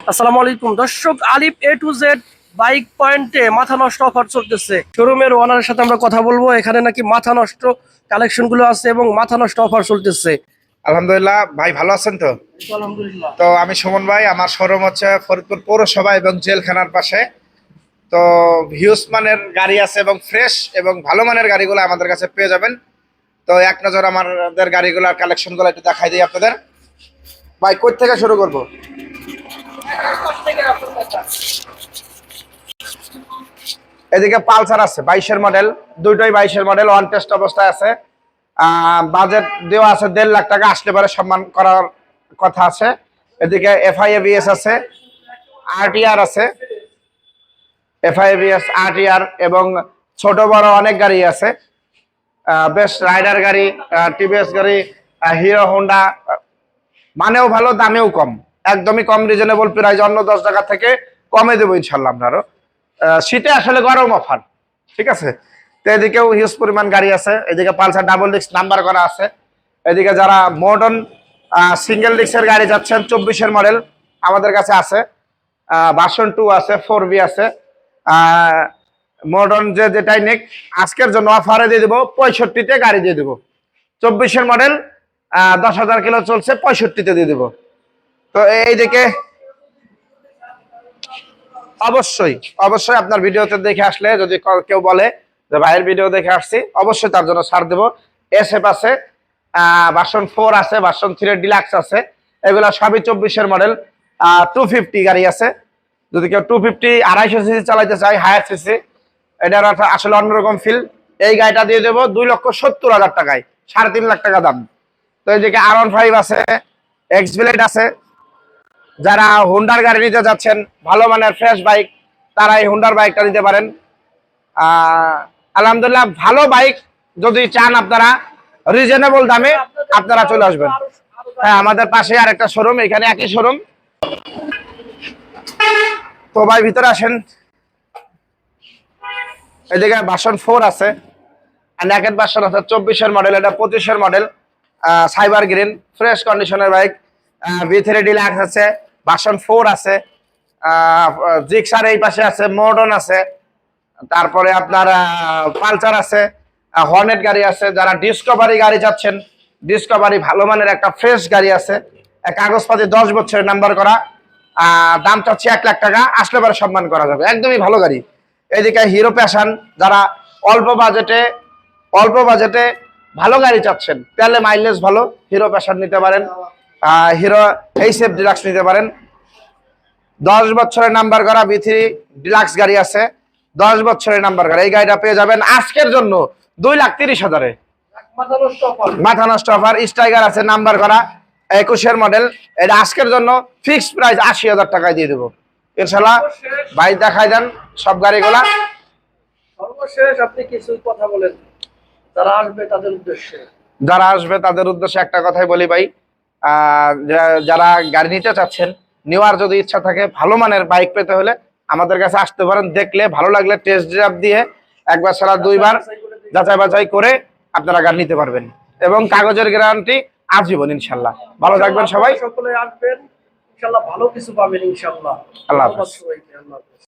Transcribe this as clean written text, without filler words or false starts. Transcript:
আসসালামু আলাইকুম দর্শক, আলিফ এ টু জেড বাইক পয়েন্টে মাথা নষ্ট অফার চলতেছে। শোরুমের ওনারের সাথে আমরা কথা বলবো। এখানে নাকি মাথা নষ্ট কালেকশন গুলো আছে এবং মাথা নষ্ট অফার চলতেছে। আলহামদুলিল্লাহ ভাই, ভালো আছেন তো? আলহামদুলিল্লাহ। তো আমি সুমন ভাই, আমার শোরুম হচ্ছে ফরিদপুর পৌরসভা এবং জেলখানার পাশে। তো হিউজ মানের গাড়ি আছে এবং ফ্রেশ এবং ভালো মানের গাড়িগুলো আমাদের কাছে পেয়ে যাবেন। তো এক নজর আমাদের গাড়িগুলোর কালেকশনগুলো একটু দেখাই দিই আপনাদের। ভাই কই থেকে শুরু করব? এদিকে পালসার আছে 22-এর মডেল, দুটোই 22-এর মডেল, ওয়ান টেস্ট অবস্থায় আছে। বাজেট দেওয়া আছে 1.5 লাখ টাকা, আসলে পরে সম্মান করার কথা আছে। এদিকে এফআইএবিএস আছে, আরটিআর আছে, এফআইএবিএস আরটিআর এবং ছোট বড় অনেক গাড়ি আছে। বেশ রাইডার গাড়ি, টিভিএস গাড়ি, হিরো হোন্ডা, মানেও ভালো, দামেও কম, একদমই কম, রিজনেবল প্রাইস, অন্য 10 টাকা থেকে কমে দেবো ইনশাল্লাহ আপনারও। শীতে আসলে গরম অফার, ঠিক আছে। তো এদিকেও হিউজ পরিমাণ গাড়ি আছে। এদিকে পালসার ডাবল ডিস্ক নাম্বার করা আছে। এদিকে যারা মডার্ন সিঙ্গেল ডিস্কের গাড়ি যাচ্ছেন, 24-এর মডেল আমাদের কাছে আছে। ভার্সন 2 আছে, 4V আছে। মডার্ন যেটাই নেক, আজকের জন্য অফারে দিয়ে দেবো 65-তে গাড়ি দিয়ে দেবো। 24-এর মডেল, 10,000 কিলো চলছে, 65-তে দিয়ে দেবো। তো এইদিকে অবশ্যই অবশ্যই আপনার ভিডিওতে দেখে আসলে যদি কেউ বলে যে ভাইয়ের ভিডিও দেখে আসছি, অবশ্যই তার জন্য ছাড় দেবো। এসএফ আছে, ভার্সন 4 আছে, ভার্সন 3 ডিলাক্স আছে। এগুলো সবই 24-এর মডেল। 250 গাড়ি আছে। যদি কেউ 250 250 সিসি চালাইতে চায়, হায়ার সিসি, এটার আসলে অন্যরকম ফিল। এই গাড়িটা দিয়ে দেবো 2,70,000 টাকায়, 3.5 লাখ টাকা দাম। তো এইদিকে R15 আছে, এক্সব্লেড আছে। যারা হুন্ডার গাড়ি নিতে যাচ্ছেন, ভালো মানের ফ্রেশ বাইক, তারা এই হুন্ডার বাইকটা নিতে পারেন। আলহামদুলিল্লাহ, ভালো বাইক যদি চান আপনারা রিজনেবল দামে, আপনারা চলে আসবেন। হ্যাঁ, আমাদের পাশে আর একটা শোরুম, এখানে একই শোরুম। তো ভাই ভিতরে আসেন। এদিকে ভার্সন 4 আছে, নেকেড ভার্সন আছে, 24-এর মডেল, এটা 25-এর মডেল, সাইবার গ্রিন, ফ্রেশ কন্ডিশনের বাইক। V3 ডিলাক্স আছে, ভার্সন 4 আছে, জিক্সার এই পাশে আছে, মডার্ন আছে, তারপরে আপনার পালসার আছে, হর্নেট গাড়ি আছে। যারা ডিসকভারি গাড়ি যাচ্ছেন, ডিসকভারি ভালো মানের একটা ফ্রেশ গাড়ি আছে, কাগজপাতি 10 বছরের নাম্বার করা, দাম চাচ্ছে 1 লাখ টাকা, আসলে পরে সম্মান করা যাবে, একদমই ভালো গাড়ি। এদিকে হিরো প্যাশন, যারা অল্প বাজেটে ভালো গাড়ি চাচ্ছেন, তেলে মাইলেজ ভালো, হিরো প্যাশন নিতে পারেন। হিরো এইচএফ ডিলাক্স নিতে পারেন। 10 বছরের নাম্বার করা V3 ডিলাক্স গাড়ি আছে, 10 বছরের নাম্বার করা। এই গাড়িটা পেয়ে যাবেন আজকের জন্য 2,30,000-এ, মাথা নষ্ট অফার। স্ট্রাইকার আছে, নাম্বার করা, 21-এর মডেল, এটা আজকের জন্য ফিক্সড প্রাইস 80,000 টাকায় দিয়ে দেবো ইনশাল্লাহ। ভাই দেখাই দেন সব গাড়িগুলা। সর্বশেষ আপনি কিছু কথা বলেন যারা আসবে তাদের উদ্দেশ্যে। একটা কথাই বলি ভাই, যারা গাড়ি নিতে চাচ্ছেন, নেওয়ার যদি ইচ্ছা থাকে, ভালো মানের বাইক পেতে হলে আমাদের কাছে আসতে পারেন। দেখলে ভালো লাগলে টেস্ট ড্রাইভ দিয়ে একবার ছাড়া 2বার যাচাই বাছাই করে আপনারা গাড়ি নিতে পারবেন, এবং কাগজের গ্যারান্টি আজীবন ইনশাল্লাহ। ভালো থাকবেন সবাই, সকলে আসবেন ইনশাল্লাহ, ভালো কিছু পাবেন ইনশাল্লাহ। আল্লাহ হাফেজ। সবাইকে আল্লাহ হাফেজ।